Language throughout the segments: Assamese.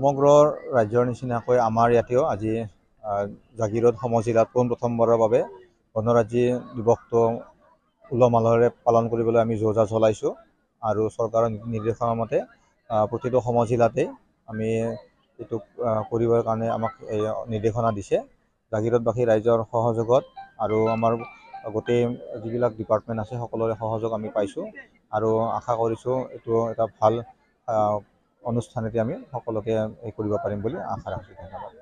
সমগ্ৰ ৰাজ্যৰ নিচিনাকৈ আমাৰ ইয়াতেও আজি জাগিৰোড সমজিলাত পোনপ্ৰথমবাৰৰ বাবে গণৰাজ্য দিৱসটো উলহ মালহেৰে পালন কৰিবলৈ আমি যোজা চলাইছোঁ আৰু চৰকাৰৰ নিৰ্দেশনা মতে প্ৰতিটো সমজিলাতে আমি এইটো কৰিবৰ কাৰণে আমাক নিৰ্দেশনা দিছে। জাগিৰোডবাসী ৰাইজৰ সহযোগত আৰু আমাৰ গোটেই যিবিলাক ডিপাৰ্টমেণ্ট আছে সকলোৰে সহযোগ আমি পাইছোঁ আৰু আশা কৰিছোঁ এইটো এটা ভাল অনুষ্ঠানেতে আমি সকলোকে কৰিব পাৰিম বুলি আশা ৰাখিছোঁ। ধন্যবাদ।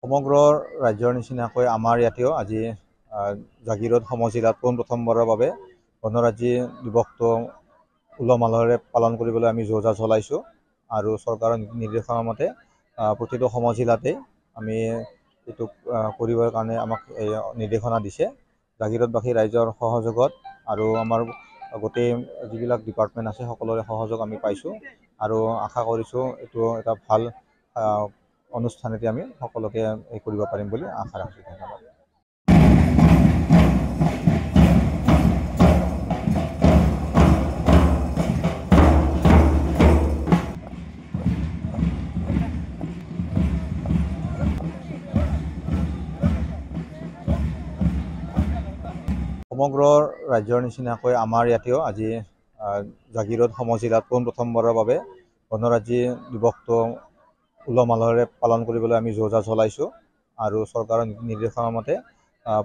সমগ্ৰ ৰাজ্যৰ নিচিনাকৈ আমাৰ ইয়াতেও আজি জাগিৰোড সমজিলাত পোনপ্ৰথমবাৰৰ বাবে গণৰাজ্য দিৱসটো উলহ মালহেৰে পালন কৰিবলৈ আমি যোজা চলাইছোঁ আৰু চৰকাৰৰ নিৰ্দেশনা মতে প্ৰতিটো সমজিলাতে আমি এইটো কৰিবৰ কাৰণে আমাক নিৰ্দেশনা দিছে। জাগিৰোডবাসী ৰাইজৰ সহযোগত আৰু আমাৰ গোটেই যিবিলাক ডিপাৰ্টমেণ্ট আছে সকলোৰে সহযোগ আমি পাইছোঁ আৰু আশা কৰিছোঁ এইটো এটা ভাল অনুষ্ঠানেতে আমি সকলোকে কৰিব পাৰিম বুলি আশা ৰাখিছোঁ। ধন্যবাদ। সমগ্ৰ ৰাজ্যৰ নিচিনাকৈ আমাৰ ইয়াতেও আজি জাগিৰোড সমজিলাত পোনপ্ৰথমবাৰৰ বাবে গণৰাজ্য দিৱসটো উলহ মালহেৰে পালন কৰিবলৈ আমি যোজা চলাইছোঁ আৰু চৰকাৰৰ নিৰ্দেশনা মতে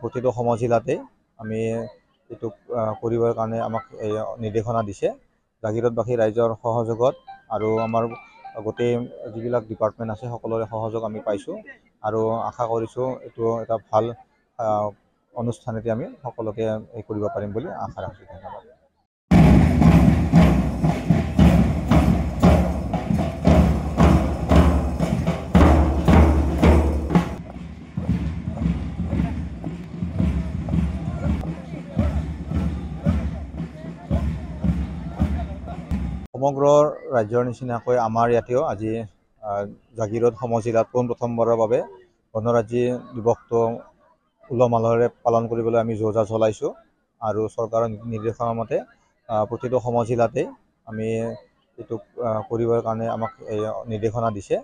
প্ৰতিটো সমজিলাতে আমি এইটো কৰিবৰ কাৰণে আমাক নিৰ্দেশনা দিছে। জাগিৰোডবাসী ৰাইজৰ সহযোগত আৰু আমাৰ গোটেই যিবিলাক ডিপাৰ্টমেণ্ট আছে সকলোৰে সহযোগ আমি পাইছোঁ আৰু আশা কৰিছোঁ এইটো এটা ভাল অনুষ্ঠানেতে আমি সকলোকে কৰিব পাৰিম বুলি আশা ৰাখিছোঁ। ধন্যবাদ। সমগ্ৰ ৰাজ্যৰ নিচিনাকৈ আমাৰ ইয়াতেও আজি জাগিৰোড সমজিলাত পোনপ্ৰথমবাৰৰ বাবে গণৰাজ্য দিৱসটো উলহ মালহেৰে পালন কৰিবলৈ আমি যোজা চলাইছোঁ আৰু চৰকাৰৰ নিৰ্দেশনা মতে প্ৰতিটো সমজিলাতে আমি এইটো কৰিবৰ কাৰণে আমাক নিৰ্দেশনা দিছে।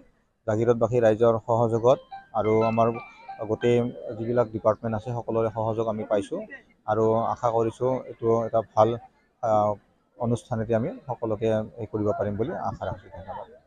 জাগিৰোডবাসী ৰাইজৰ সহযোগত আৰু আমাৰ গোটেই যিবিলাক ডিপাৰ্টমেণ্ট আছে সকলোৰে সহযোগ আমি পাইছোঁ আৰু আশা কৰিছোঁ এইটো এটা ভাল অনুষ্ঠানেতে আমি সকলোকে কৰিব পাৰিম বুলি আশা ৰাখিছোঁ। ধন্যবাদ।